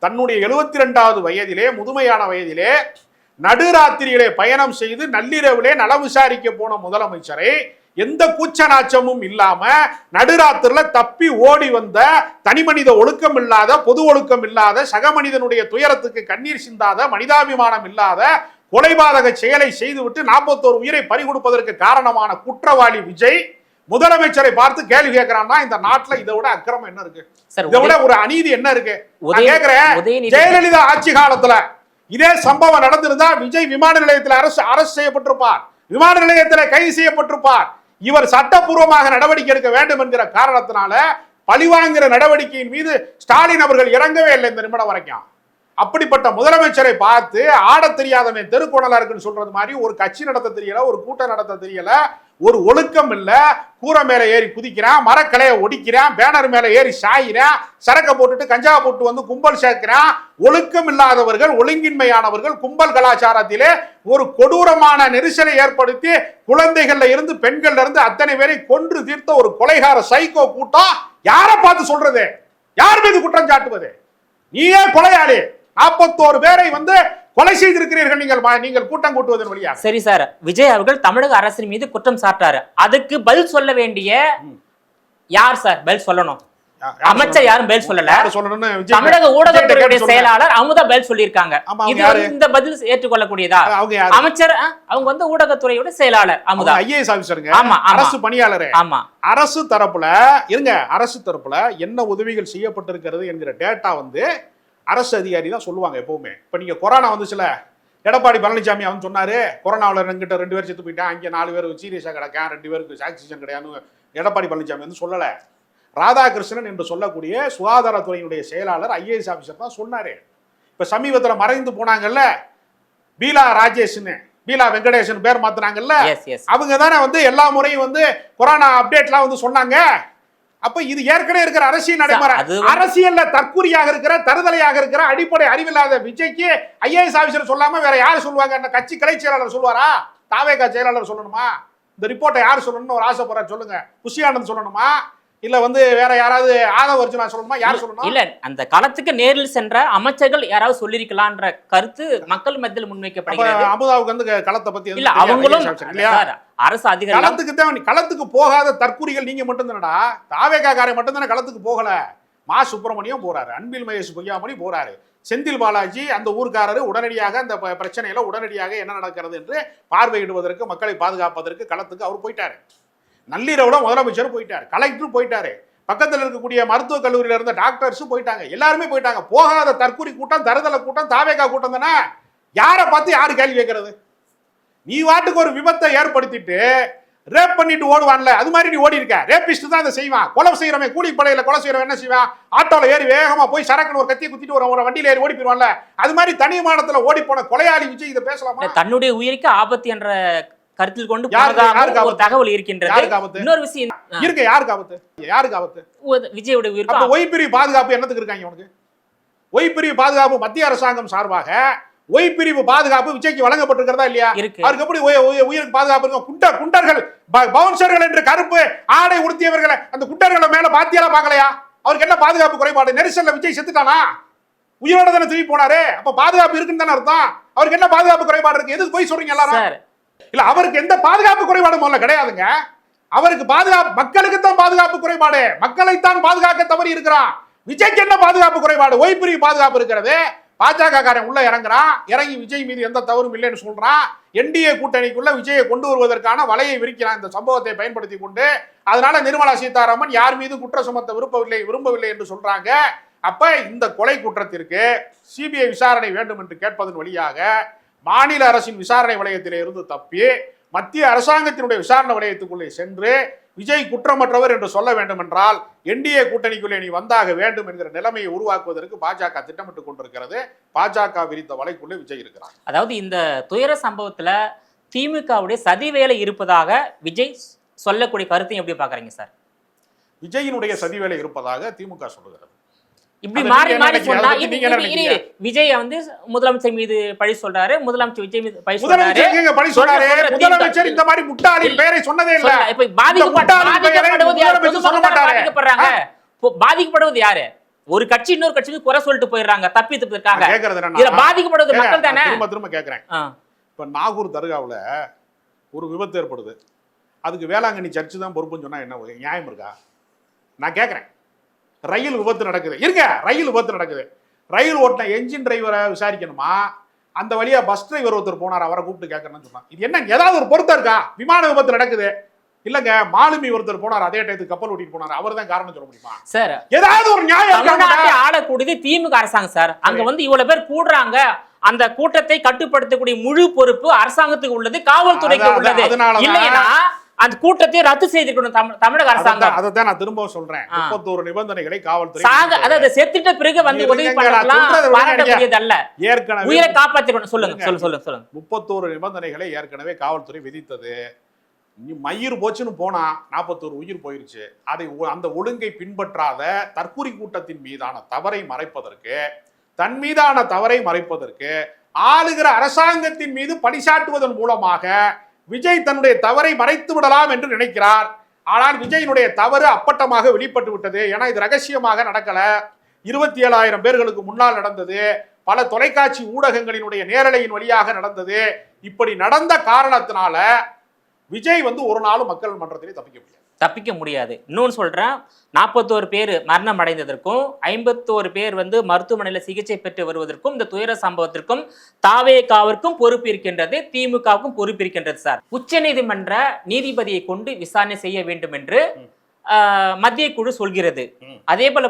தன்னுடைய 72வது வயதிலே, முதுமையான வயதிலே நடுராத்திரியிலே பயணம் செய்து நள்ளிரவிலே நலம் விசாரிக்க போன முதலமைச்சரை எந்த கூச்ச நாச்சமும் இல்லாம நடுராத்திரில தப்பி ஓடி வந்த, தனிமனித ஒழுக்கம் இல்லாத, பொது ஒழுக்கம் இல்லாத, சக மனிதனுடைய துயரத்துக்கு கண்ணீர் சிந்தாத, மனிதாபிமானம் இல்லாத கொலைபாதக செயலை செய்துவிட்டு 41 உயிரை பறிகொடுப்பதற்கு காரணமான குற்றவாளி விஜய் முதலமைச்சரை பார்த்து கேள்வி கேட்கிறான்னா, இந்த நாட்டுல இதை விட அக்கிரமம் என்ன இருக்கு? இதை விட ஒரு அநீதி என்ன இருக்கு? கேட்கிறேன். ஜெயலலிதா ஆட்சி காலத்துல இதே சம்பவம் நடந்திருந்தா விஜய் விமான நிலையத்தில் அரசு செய்யப்பட்டிருப்பார், விமான நிலையத்தில் கைது செய்யப்பட்டிருப்பார். இவர் சட்டப்பூர்வமாக நடவடிக்கை எடுக்க வேண்டும் என்கிற காரணத்தினால பழிவாங்கிற நடவடிக்கையின் மீது ஸ்டாலின் அவர்கள் இறங்கவே இல்லை இந்த நிமிடம் வரைக்கும். அப்படிப்பட்ட முதலமைச்சரை பார்த்து ஆட தெரியாதவன் தெருக்கோணலா இருக்குன்னு சொல்றது மாதிரி ஒரு கட்சி நடத்த தெரியல, ஒரு கூட்டம் நடத்த தெரியல, ஒரு ஒழுக்கம் இல்ல. கூரை மேல ஏறி குதிக்கிறான், மரக்கலையை ஒடிக்கிறான், பேனர் மேல ஏறி சாயிறான், சரக்க போட்டுட்டு கஞ்சா போட்டு வந்து கும்பல் சேர்க்கிறான். ஒழுக்கம் இல்லாதவர்கள், ஒழுங்கின்மையானவர்கள் கும்பல் கலாச்சாரத்திலே ஒரு கொடூரமான நெரிசலை ஏற்படுத்தி குழந்தைகள்ல இருந்து பெண்கள்ல இருந்து அத்தனை பேரை கொன்று தீர்த்த ஒரு கொலைகார சைக்கோ கூட்டம். யாரை பார்த்து சொல்றது? யார் மீது குற்றம் சாட்டுவது? நீயே கொலையாளி. 41 பேரை வந்து கொலை செய்திருக்கிறீர்கள் நீங்கள் கூட்டம் கூட்டுவதன் வழியாக. சரி சார், விஜய் அவர்கள் தமிழக அரசின் மீது குற்றம் சாட்டாரு. அதுக்கு பதில் சொல்ல வேண்டிய யார் சார் பதில் சொல்லணும்? அமைச்சர் யாரும் பதில் சொல்லல. தமிழக ஊடகத்துறையுடைய செயலாளர் அமுதா பதில் சொல்லியிருக்காங்க. இது இந்த பதில் ஏற்றுக்கொள்ளக்கூடியதா? அமைச்சர் அவங்க வந்து ஊடகத்துறையோட செயலாளர் அமுதா, ஐஏஎஸ் ஆபீசருங்க. ஆமா, அரசு பணியாளர். ஆமா. அரசு தரப்புல இருங்க, அரசு தரப்புல என்ன உதவிகள் செய்யப்பட்டிருக்கிறது என்கிற டேட்டா வந்து அரசு அதிகாரி தான் சொல்லுவாங்க எப்பவுமே. இப்ப நீங்க கொரோனா வந்துச்சுல, எடப்பாடி பழனிசாமி அவன் சொன்னாரு கொரோனாவில் என்கிட்ட 2 பேர் செத்து போயிட்டான், அங்கே 4 பேர் சீரியஸா கிடக்கான், 2 பேருக்கு ஆக்சிஜன் கிடையாதுன்னு எடப்பாடி பழனிசாமி வந்து சொல்லல. ராதாகிருஷ்ணன் என்று சொல்லக்கூடிய சுகாதாரத்துறையினுடைய செயலாளர் ஐஏஎஸ் ஆபீசர் தான் சொன்னாரு. இப்ப சமீபத்தில் மறைந்து போனாங்கல்ல பீலா ராஜேஷ்னு, பீலா வெங்கடேசன் பேர் மாத்தினாங்கல்ல, அவங்க தானே வந்து எல்லா முறையும் வந்து கொரோனா அப்டேட்லாம் வந்து சொன்னாங்க. அப்ப இது ஏற்கனவே இருக்கிற அரசியல் நடைமுறை. அரசியல்ல தற்கூரியாக இருக்கிற, தருதலையாக இருக்கிற, அடிப்படை அறிவில்லாத விஜய்க்கு ஐஏஎஸ் ஆபீசர் சொல்லாம வேற யாரு சொல்லுவாங்க? கட்சி கிளை செயலாளர் சொல்லுவாரா? தாவேகா செயலாளர் சொல்லணுமா? இந்த ரிப்போர்ட்டை யார் சொல்லணும்னு ஒரு ஆசைப்படுறாரு சொல்லுங்க. புஷியானந்த் சொல்லணுமா? இல்ல வந்து வேற யாராவது ஆதவ அர்ஜுனா சொல்லணுமா? யார் சொல்லணும்? இல்ல, அந்த களத்துக்கு நேரில் சென்ற அமைச்சர்கள் யாராவது சொல்லிருக்கலாம்ன்ற கருத்து மக்கள் மத்தியில் முன்வைக்கப்படுகிறது. அமுதாவுக்கு வந்து களத்தை பத்தி இல்ல, அவங்களும் அரசு அதிகாரி களத்துக்கு தான். களத்துக்கு போகாத தற்கூரிகள் நீங்க மட்டும் தானடா. தாவேகாரை மட்டும் தானே களத்துக்கு போகல. மா சுப்பிரமணியம் போறாரு, அன்பில் மகேஷ் பொய்யாமணி போறாரு, செந்தில் பாலாஜி அந்த ஊர்க்காரரு உடனடியாக அந்த பிரச்சனையில உடனடியாக என்ன நடக்கிறது என்று பார்வையிடுவதற்கு, மக்களை பாதுகாப்பதற்கு களத்துக்கு அவர் போயிட்டாரு. நள்ளிரவுல முதலமைச்சர் போயிட்டாரு, கலெக்டர் போயிட்டாரு, பக்கத்தில் இருக்கக்கூடிய மருத்துவக் கல்லூரியில இருந்த டாக்டர்ஸ் போயிட்டாங்க, எல்லாருமே போயிட்டாங்க. போகாத தற்கூரி கூட்டம், தருதல கூட்டம், தாவேகா கூட்டம் தானே. யாரை பார்த்து யாரு கேள்வி கேட்கறது? நீ வாட்டுக்கு ஒரு விபத்தை ஏற்படுத்திட்டு ரேப் பண்ணிட்டு ஓடுவான்ல, அது மாதிரி நீ ஓடி இருக்க. ரேபிஸ்ட் தான் அதை செய்வான். கொலை செய்யறவன், கூலி படையில கொலை செய்யறவன் என்ன செய்வான்? ஆட்டோல ஏறி வேகமா போய் சரக்குன்னு ஒரு கத்தியை குத்திட்டு ஒரு வண்டியில ஏறி ஓடி போயிருவான்ல. அது மாதிரி தனி மாநிலத்துல ஓடி போன கொலையாளி விஜய் இதை பேசலாமா? தன்னுடைய உயிருக்கு ஆபத்து என்ற கருத்தில் கொண்டு ஒரு தகவல் இருக்கின்றது. இன்னொரு விஷயம் இருக்கு. யாருக்கு ஆபத்து? யாருக்கு ஆபத்து? விஜயோட உயிருக்கு. அப்ப ஒய்பிரிவு பாதுகாப்பு என்னத்துக்கு இருக்காங்க உனக்கு? ஒய்பிரிவு பாதுகாப்பு மத்திய அரசாங்கம் சார்பாக ஒய்பிரிவு பாதுகாப்பு விஜய்க்கு வழங்கப்பட்டிருக்கிறதா இல்லையா? அவருக்கு எப்படி உயிருக்கு பாதுகாப்பு இருக்கும்? குண்டர்கள், பவுன்சர்கள் என்று கருப்பு ஆடை உடுத்தியவர்களை, அந்த குண்டர்களை மேல பாத்தியால பாக்கலையா? அவருக்கு என்ன பாதுகாப்பு குறைபாடு? நெரிசல்ல விஜய் செத்துட்டானா? உயிரோட தானே திரும்பி போனாரு. அப்ப பாதுகாப்பு இருக்குன்னு தானே அர்த்தம். அவருக்கு என்ன பாதுகாப்பு குறைபாடு இருக்கு? எதுக்கு போய் சொல்றீங்க எல்லாரும்? இல்ல, அவருக்கு எந்த பாதுகாப்பு குறைபாடு முதல்ல கிடையாதுங்க. அவருக்கு பாதுகாப்பு, மக்களுக்கு தான் பாதுகாப்பு குறைபாடு. மக்களைத்தான் பாதுகாக்க தவறி இருக்கிறான். விஜய்க்கு என்ன பாதுகாப்பு குறைபாடு? ஒய்பிரிவு பாதுகாப்பு இருக்கிறது. பாஜக காரன் உள்ள இறங்குறான், இறங்கி விஜய் மீது எந்த தவறும் இல்லைன்னு சொல்றான். என்டிஏ கூட்டணிக்குள்ள விஜயை கொண்டு வருவதற்கான வலையை விரிக்கிறான் இந்த சம்பவத்தை பயன்படுத்தி கொண்டு. அதனால நிர்மலா சீதாராமன் யார் மீது குற்றம் சுமத்த விரும்பவில்லை என்று சொல்றாங்க. அப்ப இந்த கொலை குற்றத்திற்கு சிபிஐ விசாரணை வேண்டும் என்று கேட்பதன் வழியாக மாநில அரசின் விசாரணை வளையத்திலே இருந்து தப்பி மத்திய அரசாங்கத்தினுடைய விசாரணை வளையத்துக்குள்ளே சென்று விஜய் குற்றமற்றவர் என்று சொல்ல வேண்டும் என்றால் என்டிஏ கூட்டணிக்குள்ளே நீ வந்தாக வேண்டும் என்கிற நிலைமையை உருவாக்குவதற்கு பாஜக திட்டமிட்டுக் கொண்டிருக்கிறது. பாஜக விரித்த வலைக்குள்ளே விஜய் இருக்கிறார். அதாவது இந்த துயர சம்பவத்துல திமுகவுடைய சதி வேலை இருப்பதாக விஜய் சொல்லக்கூடிய கருத்தையும் எப்படி பாக்குறீங்க சார்? விஜயினுடைய சதி வேலை இருப்பதாக திமுக சொல்லுகிறது. இப்படி மாறி மாறி சொன்னா விஜய் வந்து முதலமைச்சர் மீது பழி சொல்றாரு, முதலமைச்சர் விஜய் மீது பழி சொல்றாரு. முதலமைச்சர் இந்த மாதிரி முட்டாளின் பெயரை சொன்னதே இல்ல. இப்ப பாதிக்கப்படுவது யாரு? ஒரு கட்சி இன்னொரு கட்சி குறை சொல்லிட்டு போயிடுறாங்க, தப்பித்து இருக்காங்க. இதுல பாதிக்கப்படுவது மக்கள் தானே. திரும்ப கேக்குறேன். இப்ப நாகூர் தர்காவுல ஒரு விபத்து ஏற்படுது, அதுக்கு வேளாங்கண்ணி சர்ச்சு தான் பொறுப்புன்னு சொன்னா என்ன நியாயம் இருக்கா? நான் கேக்குறேன். ரயில் விபத்து நடக்குது, ரயில் விபத்து நடக்குது. ரயில் ஓட்டின என்ஜின் டிரைவரை விசாரிக்கணுமா? அந்த வழியா பஸ் டிரைவர் ஒருத்தர் போனார், அவரை கூப்பிட்டு கேட்கணும்னு சொன்னாங்க. இது என்ன, ஏதாவது ஒரு பொருத்தம் இருக்கா? விமான விபத்து நடக்குது, இல்லங்க மாலுமி ஒருத்தர் போனார், அதே டயத்துக்கு கப்பல் ஓட்டிட்டு போனார், அவர் தான் காரணம் சொல்ல முடியுமா சார்? ஏதாவது ஒரு நியாயம். ஆளக்கூடியது திமுக அரசாங்கம் சார். அங்க வந்து இவ்வளவு பேர் கூடுறாங்க, அந்த கூட்டத்தை கட்டுப்படுத்தக்கூடிய முழு பொறுப்பு அரசாங்கத்துக்கு உள்ளது, காவல்துறைக்கு உள்ளது. இல்லையா அந்த கூட்டத்தை ரத்து செய்திருக்கணும் தமிழக அரசாங்கம். அதான் நான் திரும்ப சொல்றேன். 31 நிபந்தனைகளை காவல்துறை அதாவது செத்துட்ட பிறகு வந்து உதவி பண்ணலாம், பாராட்டக்கூடியது அல்ல. ஏற்கனவே உயிரை காப்பாற்றிக்கணும். சொல்லுங்க. 31 நிபந்தனைகளை ஏற்கனவே காவல்துறை விதித்தது. மயிர் போச்சுன்னு போனா 41 உயிர் போயிருச்சு. அந்த ஒழுங்கை பின்பற்றாத தற்குறி கூட்டத்தின் மீதான தவறை மறைப்பதற்கு, தன் மீதான தவறை மறைப்பதற்கு ஆளுகிற அரசாங்கத்தின் மீது பழிசாட்டுவதன் மூலமாக விஜய் தன்னுடைய தவறை மறைத்து விடலாம் என்று நினைக்கிறார். ஆனால் விஜயினுடைய தவறு அப்பட்டமாக வெளிப்பட்டு விட்டது. ஏன்னா இது ரகசியமாக நடக்கல, 27,000 பேர்களுக்கு முன்னால் நடந்தது, பல தொலைக்காட்சி ஊடகங்களினுடைய நேரலையின் வழியாக நடந்தது. இப்படி நடந்த காரணத்தினால விஜய் ஒரு நாளும் மக்கள் மன்றத்திலே தப்பிக்க முடியாது. இன்னொன்னு சொல்றேன், 41 பேர் மரணம் அடைந்ததற்கும் 51 பேர் மருத்துவமனையில் சிகிச்சை பெற்று வருவதற்கும் இந்த துயர சம்பவத்திற்கும் தாவேகாவிற்கும் பொறுப்பு இருக்கின்றது, திமுகவுக்கும் பொறுப்பு இருக்கின்றது சார். உச்சநீதிமன்ற நீதிபதியை கொண்டு விசாரணை செய்ய வேண்டும் என்று மத்திய குழு சொல்கிறது. அதே போல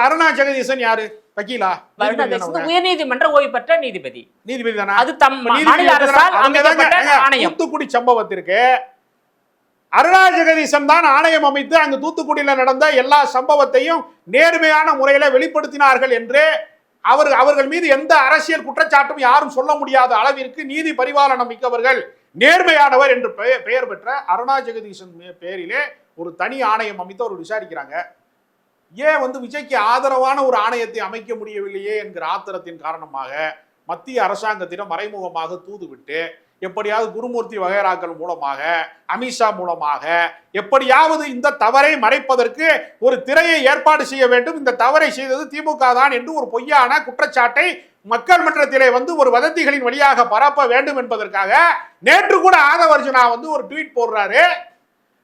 அருணா ஜெகதீசன் யாரு? வக்கீலா? உயர்நீதிமன்ற ஓய்வு பெற்ற நீதிபதி தானே. அது மாநில அரசால் அமைக்கப்பட்ட ஆணையம். தூத்துக்குடி சம்பவத்திற்கு அருணா ஜெகதீசன் தான் ஆணையம் அமைத்து அங்கு தூத்துக்குடியில் நடந்த எல்லா சம்பவத்தையும் நேர்மையான முறையில வெளிப்படுத்தினார்கள் என்று அவர்கள் மீது எந்த அரசியல் குற்றச்சாட்டும் யாரும் சொல்ல முடியாத அளவிற்கு நீதி பரிபாலனம் மிக்கவர்கள், நேர்மையானவர் என்று பெயர் பெற்ற அருணா ஜெகதீசன் பேரிலே ஒரு தனி ஆணையம் அமைத்து அவர் விசாரிக்கிறாங்க. ஏன் விஜய்க்கு ஆதரவான ஒரு ஆணையத்தை அமைக்க முடியவில்லையே என்கிற ஆத்திரத்தின் காரணமாக மத்திய அரசாங்கத்திடம் மறைமுகமாக தூதுவிட்டு எப்படியாவது குருமூர்த்தி வகைராக்கள் மூலமாக, அமித்ஷா மூலமாக எப்படியாவது இந்த தவறை மறைப்பதற்கு ஒரு திரையை ஏற்பாடு செய்ய வேண்டும், இந்த தவறை செய்தது திமுக தான் என்று ஒரு பொய்யான குற்றச்சாட்டை மக்கள் மன்றத்திலே ஒரு வதந்திகளின் வழியாக பரப்ப வேண்டும் என்பதற்காக நேற்று கூட ஆதவர்ஜுனா ஒரு ட்வீட் போடுறாரு.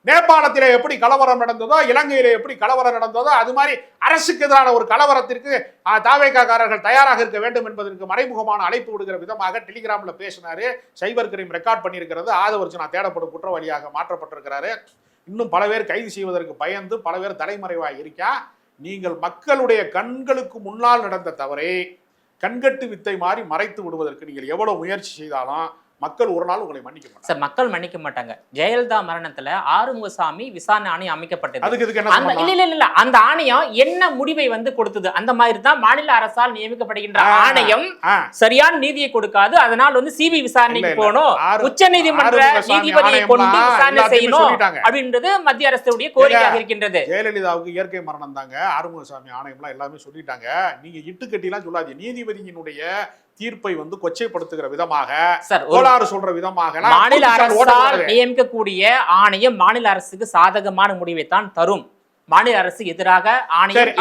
நேபாளத்திலே எப்படி கலவரம் நடந்ததோ, இலங்கையிலே எப்படி கலவரம் நடந்ததோ அது மாதிரி அரசுக்கு எதிரான ஒரு கலவரத்திற்கு தாவேகாரர்கள் தயாராக இருக்க வேண்டும் என்பதற்கு மறைமுகமான அழைப்பு விடுகிற விதமாக டெலிகிராம்ல பேசினாரு. சைபர் கிரைம் ரெக்கார்ட் பண்ணியிருக்கிறது. ஆதவர்ஜுனா தேடப்படும் குற்றவாளியாக மாற்றப்பட்டிருக்கிறாரு. இன்னும் பல பேர் கைது செய்வதற்கு பயந்து பல பேர் தலைமறைவாக இருக்கா. நீங்கள் மக்களுடைய கண்களுக்கு முன்னால் நடந்த தவறை கண்கட்டு வித்தை மாதிரி மறைத்து விடுவதற்கு நீங்கள் எவ்வளவு முயற்சி செய்தாலும் மக்கள் ஒரு நாள் உங்களை மன்னிக்க மாட்டாங்க. சார், மக்கள் மன்னிக்க மாட்டாங்க. ஜெயலலிதா மரணத்துல ஆறுமுகசாமி விசாரணை ஆணையம் அமைக்கப்பட்டது. இல்ல அந்த ஆணையம் என்ன முடிவை கொடுத்தது? அந்த மாதிரி தான் மாநில அரசால் நியமிக்கப்படுகின்ற ஆணையம் சரியான நீதியை கொடுக்காது. அதனால் சிபி விசாரணைக்கு போகணும், உச்ச நீதிமன்ற நீதிபதியை கொண்டு விசாரணை செய்யணும் அப்படின்றது மத்திய அரசுடைய கோரிக்கையாக இருக்கின்றது. ஜெயலலிதாவுக்கு இயற்கை மரணம் தாங்க, ஆறுமுகசாமி ஆணையம் எல்லாமே சொல்லிட்டாங்க. நீங்க இட்டுக்கட்டி எல்லாம் சொல்லாதீங்க. நீதிபதியினுடைய தீர்ப்பை கொச்சைப்படுத்துகிற விதமாக, கோளாறு சொல்ற விதமாக மாநில அரசால் நியமிக்கக்கூடிய ஆணையம் மாநில அரசுக்கு சாதகமான முடிவை தான் தரும். மாநில அரசு எதிராக ஆணையம்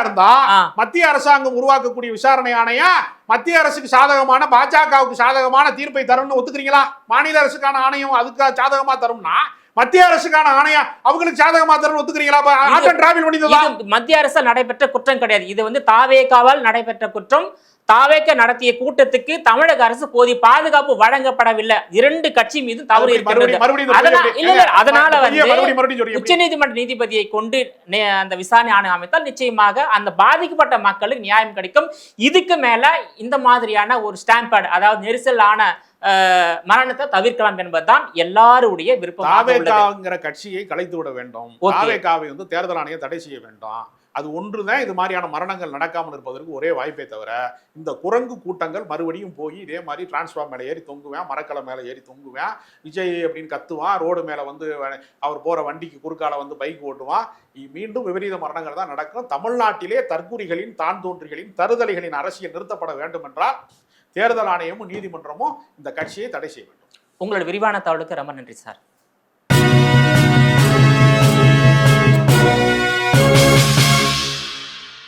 இருந்தா மத்திய அரசாங்கம் உருவாக்கக்கூடிய விசாரணை ஆணையம் மத்திய அரசுக்கு சாதகமான, பாஜகவுக்கு சாதகமான தீர்ப்பை தரும்னு ஒத்துக்கிறீங்களா? மாநில அரசுக்கான ஆணையம் அதுக்கு சாதகமா தரும்னா மத்திய அரசுக்கான ஆணையம் அவங்களுக்கு சாதகமா தரும் ஒத்துக்கிறீங்களா? மத்திய அரசால் நடைபெற்ற குற்றம் கிடையாது. இது தாவேகாவால் நடைபெற்ற குற்றம். தாவேக நடத்திய கூட்டத்துக்கு தமிழக அரசு போதிய பாதுகாப்பு வழங்கப்படவில்லை. 2 கட்சி மீது தவறு இருக்கிறது. அதனால உச்சநீதிமன்ற நீதிபதியை கொண்டு அந்த விசாரணை ஆணையம் அமைத்தால் நிச்சயமாக அந்த பாதிக்கப்பட்ட மக்களுக்கு நியாயம் கிடைக்கும். இதுக்கு மேல இந்த மாதிரியான ஒரு ஸ்டாம்பேட், அதாவது நெரிசலான மரணத்தை தவிர்க்கலாம் என்பதுதான் எல்லாருடைய விருப்பம். தாவேகாங்கிற கட்சியை கலைத்து விட வேண்டும். தாவேகாவை தேர்தல் ஆணையம் தடை செய்ய வேண்டும். அது ஒன்றுதான் இது மாதிரியான மரணங்கள் நடக்காமல் இருப்பதற்கு ஒரே வாய்ப்பே தவிர இந்த குரங்கு கூட்டங்கள் மறுபடியும் போய் இதே மாதிரி டிரான்ஸ்ஃபார்ம் மேலே ஏறி தொங்குவேன், மரக்கலை மேலே ஏறி தொங்குவேன், விஜய் அப்படின்னு கத்துவான், ரோடு மேலே அவர் போகிற வண்டிக்கு குறுக்கால பைக் ஓட்டுவான். மீண்டும் விபரீத மரணங்கள் தான் நடக்கும். தமிழ்நாட்டிலே தற்குறிகளின், தான் தோன்றிகளின், தருதலைகளின் அரசியல் நிறுத்தப்பட வேண்டும் என்றால் தேர்தல் ஆணையமும் நீதிமன்றமும் இந்த கட்சியை தடை செய்ய வேண்டும். உங்களோட விரிவான தகவலுக்கு ரொம்ப நன்றி சார்.